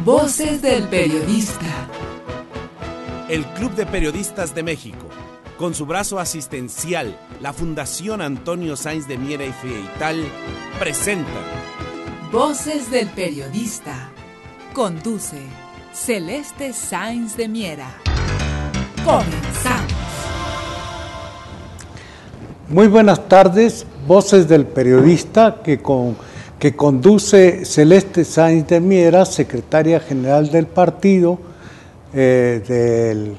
Voces del Periodista. El Club de Periodistas de México, con su brazo asistencial, la Fundación Antonio Sáenz de Miera y Feital, presenta Voces del Periodista. Conduce Celeste Sáenz de Miera. Comenzamos. Muy buenas tardes, Voces del Periodista, que conduce Celeste Sáenz de Miera, secretaria general del partido, de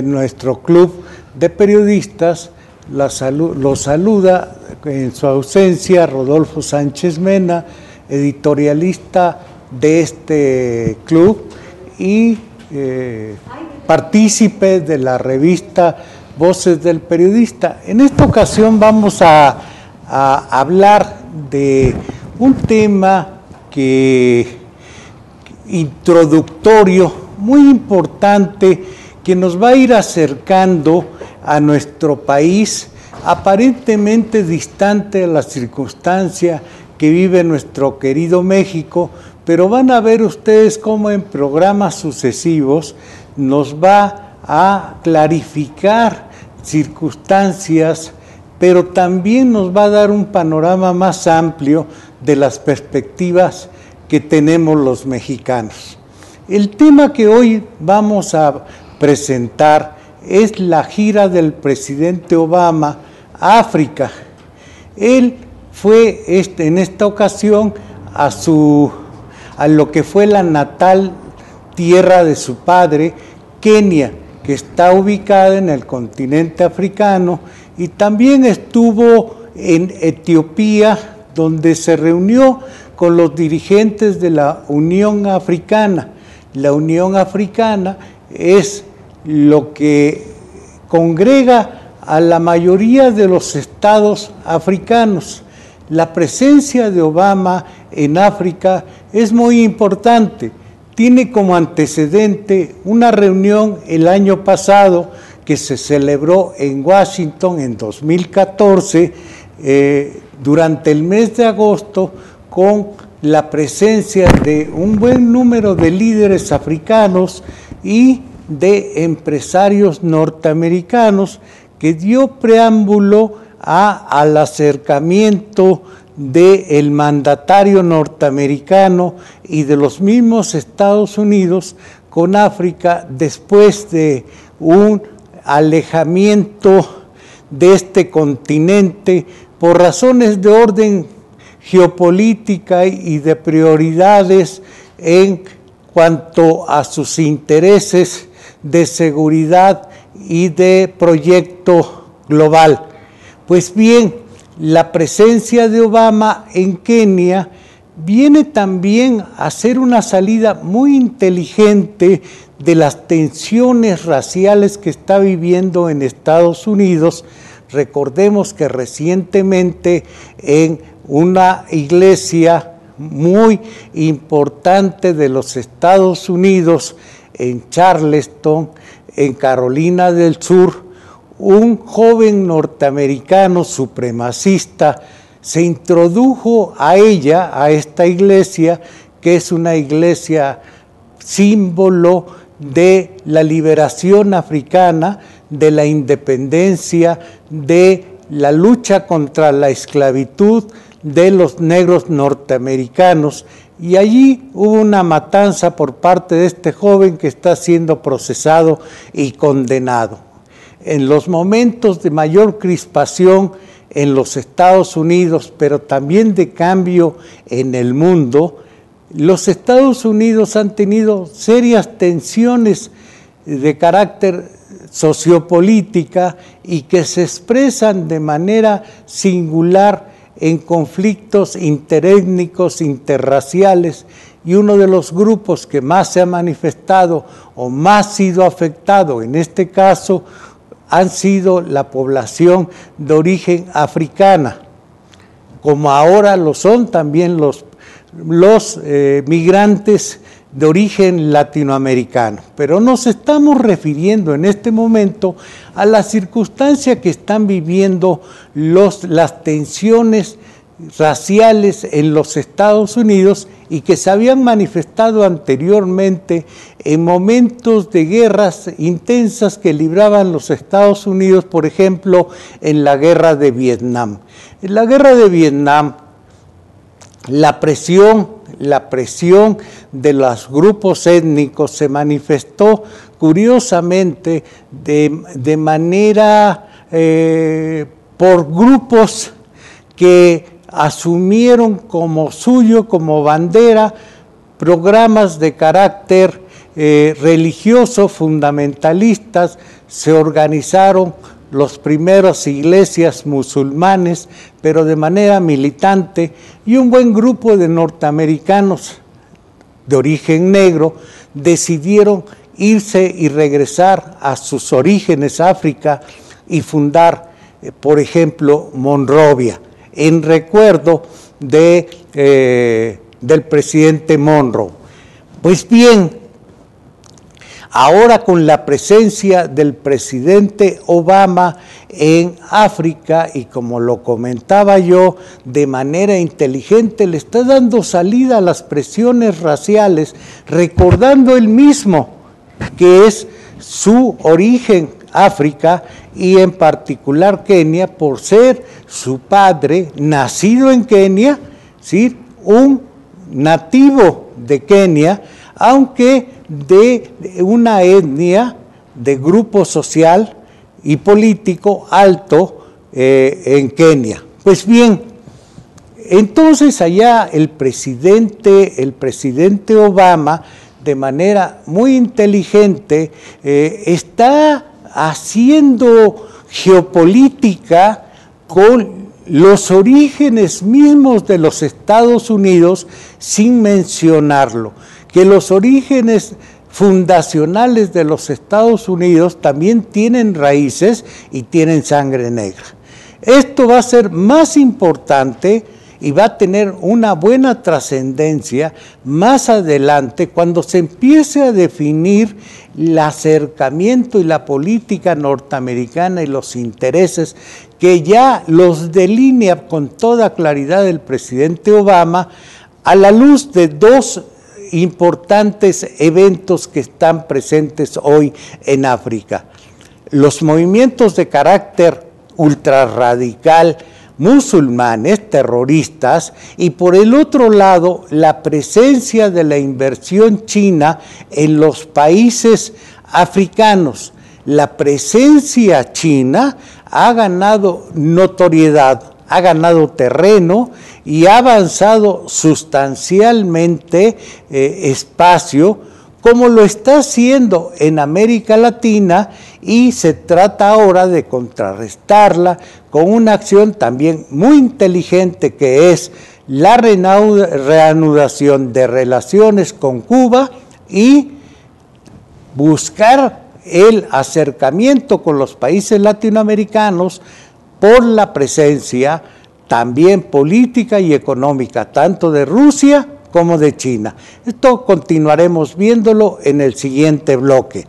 nuestro club de periodistas. Lo saluda en su ausencia Rodolfo Sánchez Mena, editorialista de este club y partícipe de la revista Voces del Periodista. En esta ocasión vamos a hablar de un tema introductorio muy importante que nos va a ir acercando a nuestro país, aparentemente distante de la circunstancia que vive nuestro querido México, pero van a ver ustedes cómo en programas sucesivos nos va a clarificar circunstancias, pero también nos va a dar un panorama más amplio de las perspectivas que tenemos los mexicanos. El tema que hoy vamos a presentar es la gira del presidente Obama a África. Él fue en esta ocasión a lo que fue la natal tierra de su padre, Kenia, que está ubicada en el continente africano, y también estuvo en Etiopía, donde se reunió con los dirigentes de la Unión Africana. La Unión Africana es lo que congrega a la mayoría de los estados africanos. La presencia de Obama en África es muy importante. Tiene como antecedente una reunión el año pasado que se celebró en Washington en 2014, durante el mes de agosto, con la presencia de un buen número de líderes africanos y de empresarios norteamericanos, que dio preámbulo al acercamiento del mandatario norteamericano y de los mismos Estados Unidos con África, después de un alejamiento de este continente por razones de orden geopolítica y de prioridades en cuanto a sus intereses de seguridad y de proyecto global. Pues bien, la presencia de Obama en Kenia viene también a ser una salida muy inteligente de las tensiones raciales que está viviendo en Estados Unidos. Recordemos que recientemente en una iglesia muy importante de los Estados Unidos, en Charleston, en Carolina del Sur, un joven norteamericano supremacista se introdujo a esta iglesia, que es una iglesia símbolo de la liberación africana, de la independencia, de la lucha contra la esclavitud de los negros norteamericanos, y allí hubo una matanza por parte de este joven que está siendo procesado y condenado. En los momentos de mayor crispación en los Estados Unidos, pero también de cambio en el mundo, los Estados Unidos han tenido serias tensiones de carácter sociopolítica y que se expresan de manera singular en conflictos interétnicos, interraciales, y uno de los grupos que más se ha manifestado o más sido afectado en este caso han sido la población de origen africana, como ahora lo son también los migrantes de origen latinoamericano. Pero nos estamos refiriendo en este momento a la circunstancia que están viviendo las tensiones raciales en los Estados Unidos y que se habían manifestado anteriormente en momentos de guerras intensas que libraban los Estados Unidos, por ejemplo, en la guerra de Vietnam. En la guerra de Vietnam, la presión de los grupos étnicos se manifestó curiosamente de manera por grupos que asumieron como suyo, como bandera, programas de carácter religioso, fundamentalistas. Se organizaron los primeros iglesias musulmanes, pero de manera militante, y un buen grupo de norteamericanos de origen negro decidieron irse y regresar a sus orígenes, África, y fundar, por ejemplo, Monrovia, en recuerdo del presidente Monroe. Pues bien, ahora con la presencia del presidente Obama en África, y como lo comentaba yo, de manera inteligente le está dando salida a las presiones raciales, recordando él mismo que es su origen África, y en particular Kenia, por ser su padre nacido en Kenia, ¿sí?, un nativo de Kenia, aunque de una etnia, de grupo social y político alto en Kenia. Pues bien, entonces allá el presidente Obama, de manera muy inteligente, está haciendo geopolítica con los orígenes mismos de los Estados Unidos, sin mencionarlo, que los orígenes fundacionales de los Estados Unidos también tienen raíces y tienen sangre negra. Esto va a ser más importante y va a tener una buena trascendencia más adelante, cuando se empiece a definir el acercamiento y la política norteamericana y los intereses que ya los delinea con toda claridad el presidente Obama, a la luz de dos importantes eventos que están presentes hoy en África: los movimientos de carácter ultrarradical musulmanes, terroristas, y por el otro lado la presencia de la inversión china en los países africanos. La presencia china ha ganado notoriedad, ha ganado terreno y ha avanzado sustancialmente espacio, como lo está haciendo en América Latina, y se trata ahora de contrarrestarla con una acción también muy inteligente, que es la reanudación de relaciones con Cuba y buscar el acercamiento con los países latinoamericanos por la presencia también política y económica, tanto de Rusia como de China. Esto continuaremos viéndolo en el siguiente bloque.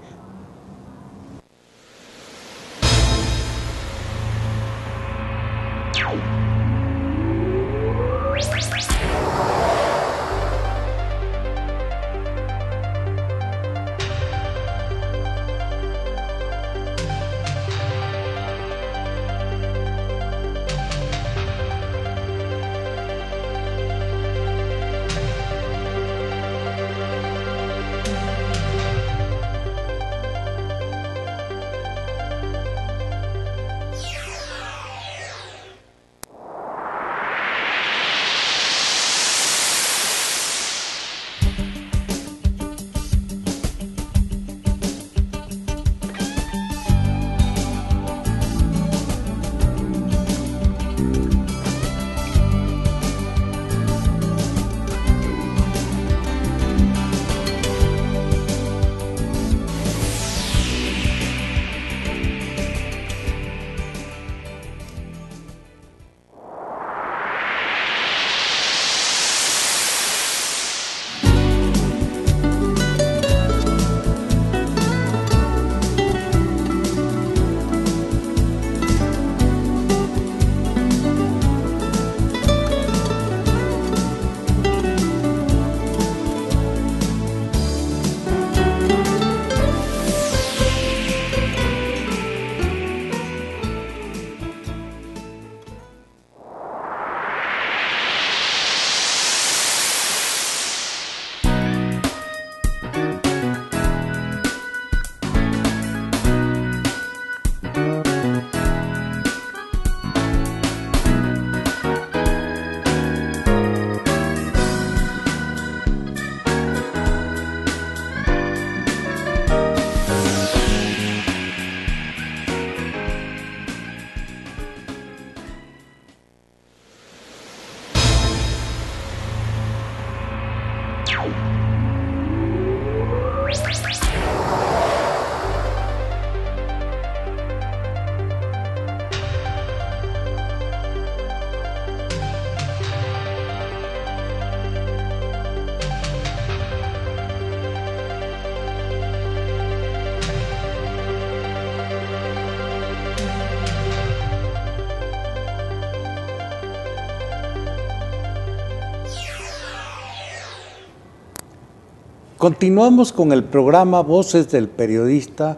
Continuamos con el programa Voces del Periodista,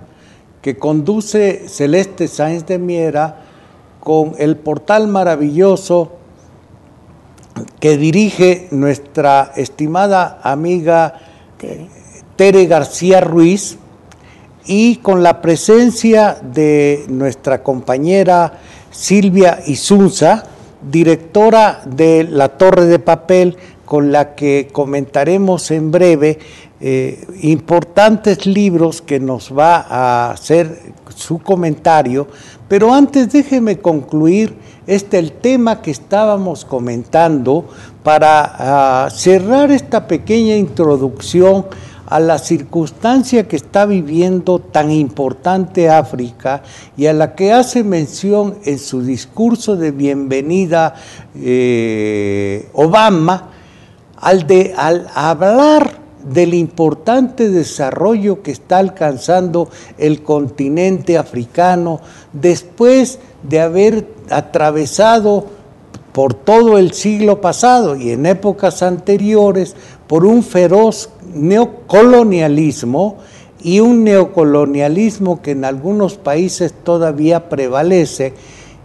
que conduce Celeste Sáenz de Miera, con el portal maravilloso que dirige nuestra estimada amiga Tere García Ruiz, y con la presencia de nuestra compañera Silvia Isunza, directora de La Torre de Papel, con la que comentaremos en breve importantes libros que nos va a hacer su comentario. Pero antes déjeme concluir el tema que estábamos comentando para cerrar esta pequeña introducción a la circunstancia que está viviendo tan importante África y a la que hace mención en su discurso de bienvenida Obama, al hablar del importante desarrollo que está alcanzando el continente africano después de haber atravesado por todo el siglo pasado y en épocas anteriores por un feroz neocolonialismo, y un neocolonialismo que en algunos países todavía prevalece,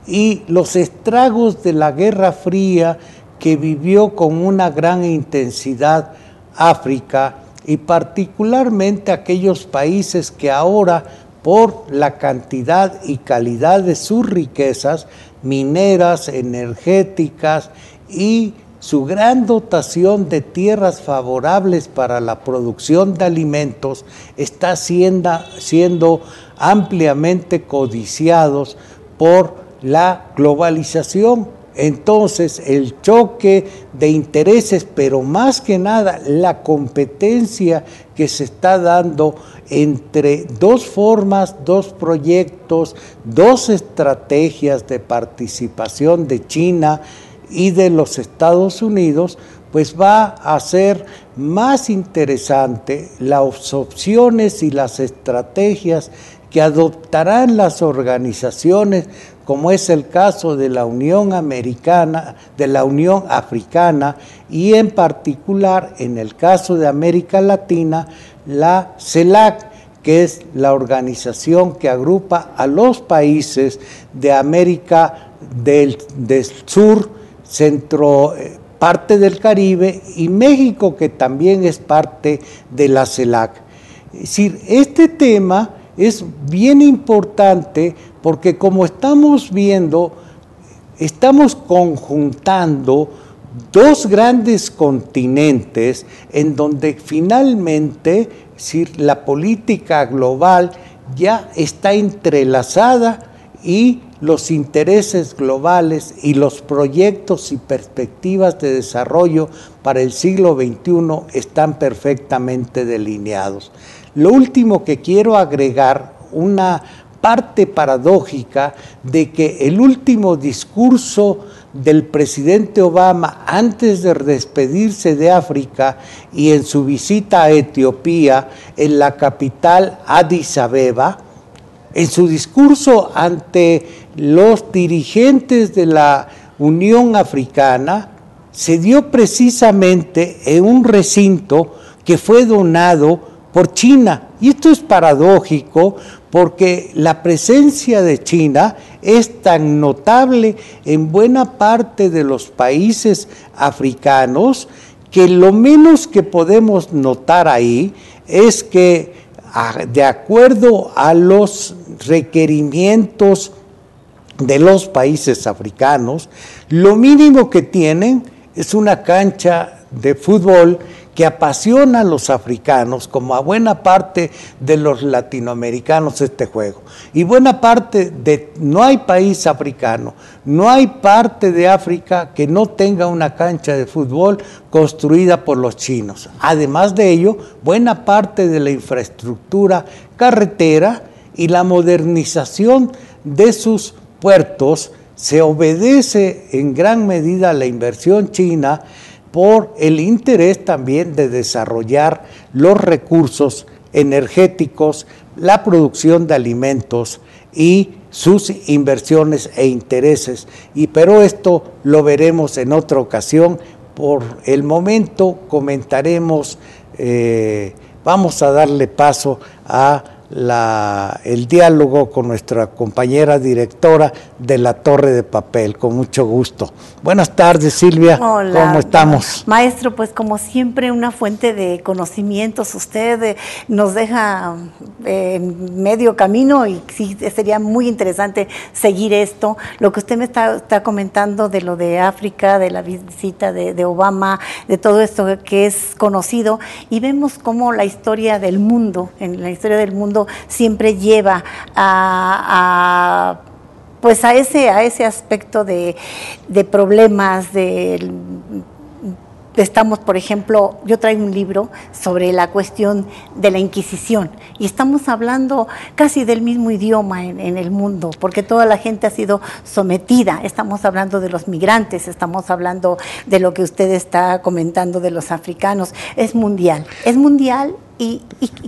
y los estragos de la Guerra Fría que vivió con una gran intensidad África, y particularmente aquellos países que ahora, por la cantidad y calidad de sus riquezas mineras, energéticas y su gran dotación de tierras favorables para la producción de alimentos, está siendo ampliamente codiciados por la globalización. Entonces, el choque de intereses, pero más que nada la competencia que se está dando entre dos formas, dos proyectos, dos estrategias de participación de China y de los Estados Unidos, pues va a hacer más interesante las opciones y las estrategias que adoptarán las organizaciones, como es el caso de la Unión Americana, de la Unión Africana, y en particular, en el caso de América Latina, la CELAC, que es la organización que agrupa a los países de América del Sur, parte del Caribe, y México, que también es parte de la CELAC. Es decir, este tema es bien importante porque, como estamos viendo, estamos conjuntando dos grandes continentes en donde finalmente, la política global ya está entrelazada y los intereses globales y los proyectos y perspectivas de desarrollo para el siglo XXI están perfectamente delineados. Lo último que quiero agregar, una parte paradójica de que el último discurso del presidente Obama antes de despedirse de África y en su visita a Etiopía, en la capital Addis Abeba, en su discurso ante los dirigentes de la Unión Africana, se dio precisamente en un recinto que fue donado por China. Y esto es paradójico porque la presencia de China es tan notable en buena parte de los países africanos que lo menos que podemos notar ahí es que, de acuerdo a los requerimientos de los países africanos, lo mínimo que tienen es una cancha de fútbol que apasiona a los africanos, como a buena parte de los latinoamericanos este juego. Y buena parte no hay país africano, no hay parte de África que no tenga una cancha de fútbol construida por los chinos. Además de ello, buena parte de la infraestructura carretera y la modernización de sus puertos se obedece en gran medida a la inversión china, por el interés también de desarrollar los recursos energéticos, la producción de alimentos y sus inversiones e intereses. Pero esto lo veremos en otra ocasión. Por el momento comentaremos vamos a darle paso a el diálogo con nuestra compañera directora de La Torre de Papel, con mucho gusto. Buenas tardes, Silvia. Hola, ¿Cómo estamos? Maestro, pues como siempre una fuente de conocimientos. Usted nos deja en medio camino y sí, sería muy interesante seguir esto. Lo que usted me está comentando de lo de África, de la visita de Obama, de todo esto que es conocido, y vemos cómo la historia del mundo, en la historia del mundo siempre lleva a ese aspecto de problemas, estamos, por ejemplo, yo traigo un libro sobre la cuestión de la Inquisición y estamos hablando casi del mismo idioma en el mundo, porque toda la gente ha sido sometida. Estamos hablando de los migrantes, estamos hablando de lo que usted está comentando de los africanos. Es mundial y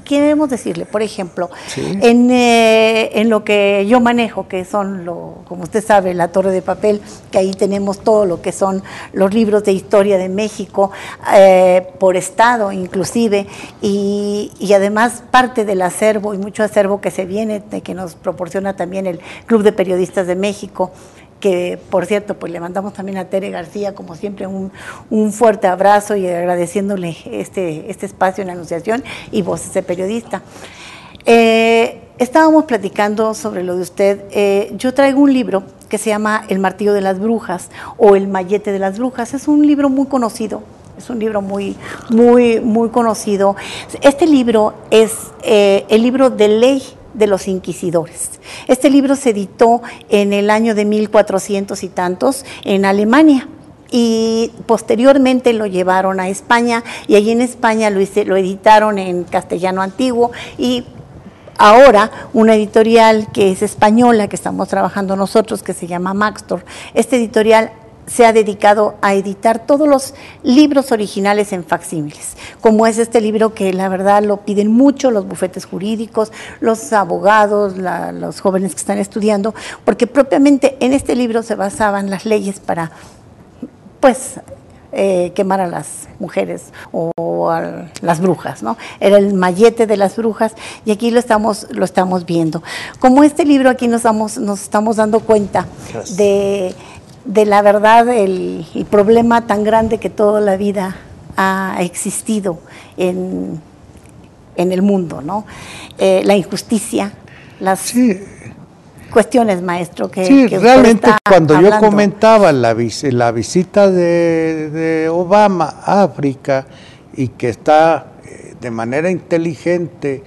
¿qué debemos decirle? Por ejemplo, sí, en lo que yo manejo, que son, como usted sabe, La Torre de Papel, que ahí tenemos todo lo que son los libros de historia de México, por estado inclusive, y además parte del acervo, y mucho acervo que se viene, que nos proporciona también el Club de Periodistas de México, que por cierto, pues le mandamos también a Tere García, como siempre, un fuerte abrazo y agradeciéndole este espacio en la Anunciación y Voces de Periodista. Estábamos platicando sobre lo de usted. Yo traigo un libro que se llama El Martillo de las Brujas o El Mallete de las Brujas. Es un libro muy conocido. Es un libro muy conocido. Este libro es el libro de ley de los inquisidores. Este libro se editó en el año de 1400 y tantos en Alemania y posteriormente lo llevaron a España y allí en España lo editaron en castellano antiguo y ahora una editorial que es española, que estamos trabajando nosotros, que se llama Maxtor, este editorial se ha dedicado a editar todos los libros originales en facsímiles, como es este libro que la verdad lo piden mucho los bufetes jurídicos, los abogados, los jóvenes que están estudiando, porque propiamente en este libro se basaban las leyes para, pues, quemar a las mujeres o a las brujas, ¿no? Era el mallete de las brujas y aquí lo estamos viendo. Como este libro aquí nos estamos dando cuenta de la verdad, el problema tan grande que toda la vida ha existido en el mundo, ¿no? La injusticia, las cuestiones, maestro, que realmente cuando yo comentaba la visita de Obama a África y que está de manera inteligente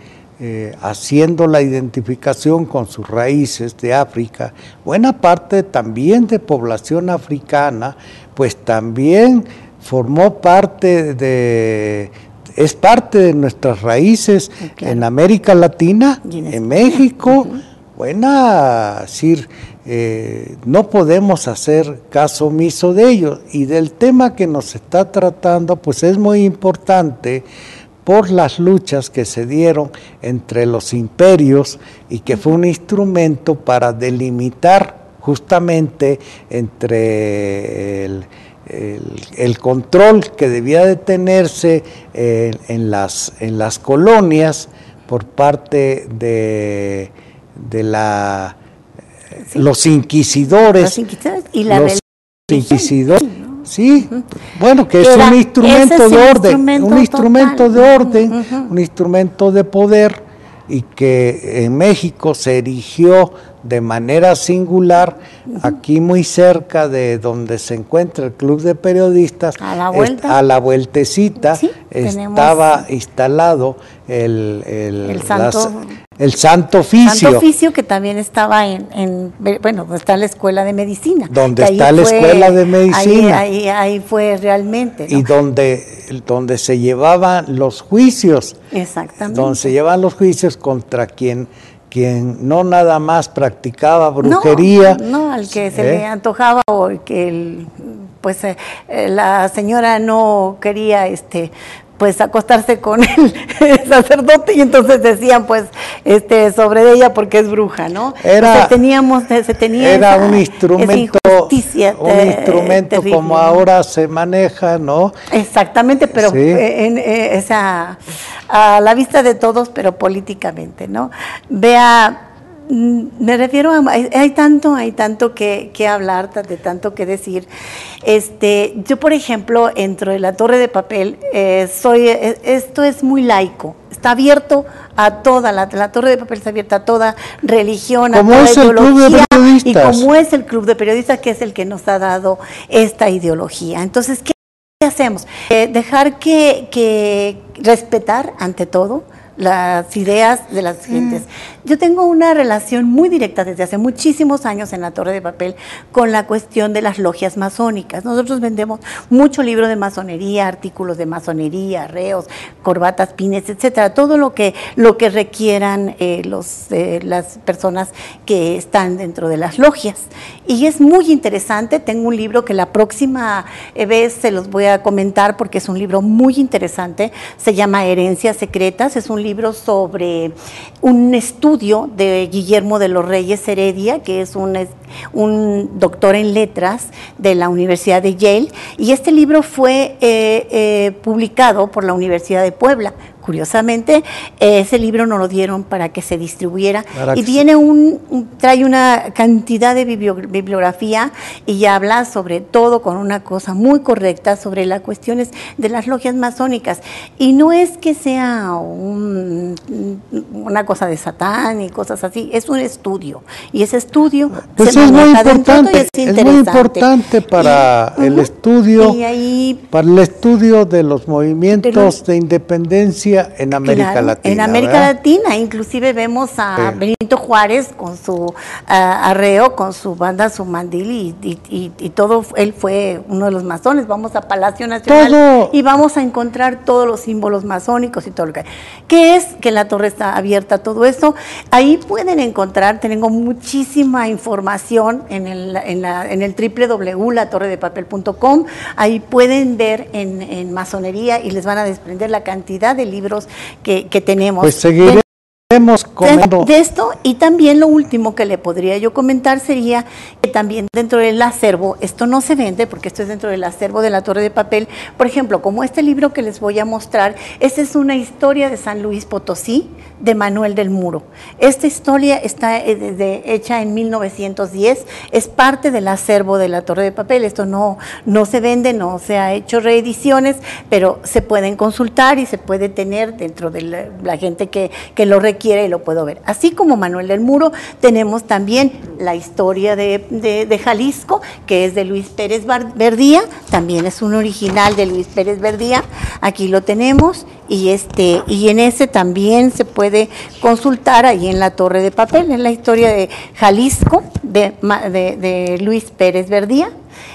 haciendo la identificación con sus raíces de África, buena parte también de población africana, pues también formó parte es parte de nuestras raíces, claro, en América Latina, en México. No podemos hacer caso omiso de ello, y del tema que nos está tratando, pues es muy importante por las luchas que se dieron entre los imperios y que fue un instrumento para delimitar justamente entre el control que debía de tenerse en las colonias por parte de los inquisidores. Y la los inquisidores. Sí, bueno, que es un instrumento de orden, un instrumento de orden, un instrumento de poder, y que en México se erigió de manera singular, aquí muy cerca de donde se encuentra el Club de Periodistas, a la vueltecita, sí, estaba instalado el Santo Oficio. Santo Oficio, que también estaba donde está la Escuela de Medicina. Donde está la Escuela de Medicina. Ahí fue realmente, ¿no? Y donde se llevaban los juicios. Exactamente. Donde se llevaban los juicios contra quien no nada más practicaba brujería. No, al que se le antojaba, o que la señora no quería pues acostarse con el sacerdote, y entonces decían pues sobre ella porque es bruja, ¿no? Era, se tenía era esa, un instrumento, terrible, como ahora se maneja, ¿no? Exactamente, pero Sí. A la vista de todos, pero políticamente, ¿no? Me refiero a, hay tanto que hablar, de tanto que decir. Yo, por ejemplo, entro en la Torre de Papel, esto es muy laico, está abierto a toda, la Torre de Papel está abierta a toda religión, a toda ideología, y como es el Club de Periodistas, que es el que nos ha dado esta ideología. Entonces, ¿qué hacemos? Dejar que respetar ante todo las ideas de las gentes. Yo tengo una relación muy directa desde hace muchísimos años en la Torre de Papel con la cuestión de las logias masónicas. Nosotros vendemos mucho libro de masonería, artículos de masonería, arreos, corbatas, pines, etcétera, todo lo que requieran las personas que están dentro de las logias. Y es muy interesante, tengo un libro que la próxima vez se los voy a comentar porque es un libro muy interesante, se llama Herencias Secretas, es un libro sobre un estudio de Guillermo de los Reyes Heredia, que es un doctor en letras de la Universidad de Yale, y este libro fue publicado por la Universidad de Puebla. Curiosamente, ese libro no lo dieron para que se distribuyera, y viene trae una cantidad de bibliografía y habla sobre todo con una cosa muy correcta sobre las cuestiones de las logias masónicas, y no es que sea una cosa de Satán y cosas así, es un estudio, y ese estudio pues se es muy importante, es muy importante para el estudio, para el estudio de los movimientos de independencia en América Latina. En América Latina, inclusive vemos a Benito Juárez con su arreo, con su banda, su mandil y todo. Él fue uno de los masones. Vamos a Palacio Nacional y vamos a encontrar todos los símbolos masónicos y todo lo que hay. ¿Qué es? Que la torre está abierta a todo eso. Ahí pueden encontrar, tengo muchísima información en el www.latorredepapel.com. Ahí pueden ver en masonería y les van a desprender la cantidad de libros que tenemos. Pues seguiremos comentando de esto. Y también lo último que le podría yo comentar sería que también dentro del acervo, esto no se vende porque esto es dentro del acervo de la Torre de Papel, por ejemplo, como este libro que les voy a mostrar, esta es una historia de San Luis Potosí, de Manuel del Muro. Esta historia está hecha en 1910, es parte del acervo de la Torre de Papel. Esto no se vende, no se ha hecho reediciones, pero se pueden consultar y se puede tener dentro de la gente que lo requiere y lo puedo ver. Así como Manuel del Muro, tenemos también la historia de Jalisco, que es de Luis Pérez Verdía, también es un original de Luis Pérez Verdía, aquí lo tenemos, y en ese también se puede consultar ahí en la Torre de Papel, en la historia de Jalisco de Luis Pérez Verdía.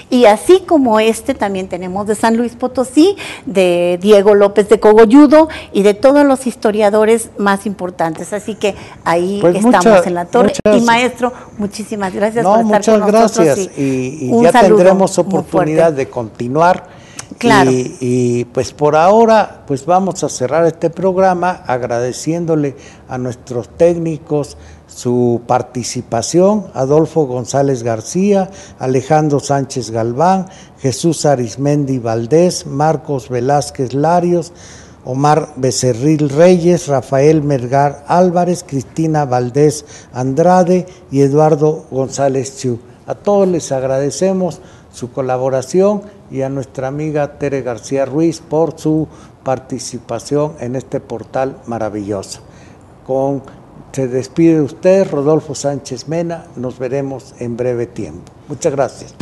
Y así como también tenemos de San Luis Potosí, de Diego López de Cogolludo y de todos los historiadores más importantes. Así que ahí pues estamos en la torre. Y maestro, muchísimas gracias por estar con nosotros. Muchas gracias. Y ya tendremos oportunidad de continuar. Claro. Y pues por ahora pues vamos a cerrar este programa agradeciéndole a nuestros técnicos su participación, Adolfo González García, Alejandro Sánchez Galván, Jesús Arismendi Valdés, Marcos Velázquez Larios, Omar Becerril Reyes, Rafael Melgar Álvarez, Cristina Valdés Andrade y Eduardo González Chiu. A todos les agradecemos su colaboración y a nuestra amiga Tere García Ruiz por su participación en este portal maravilloso. Se despide de usted, Rodolfo Sánchez Mena, nos veremos en breve tiempo. Muchas gracias.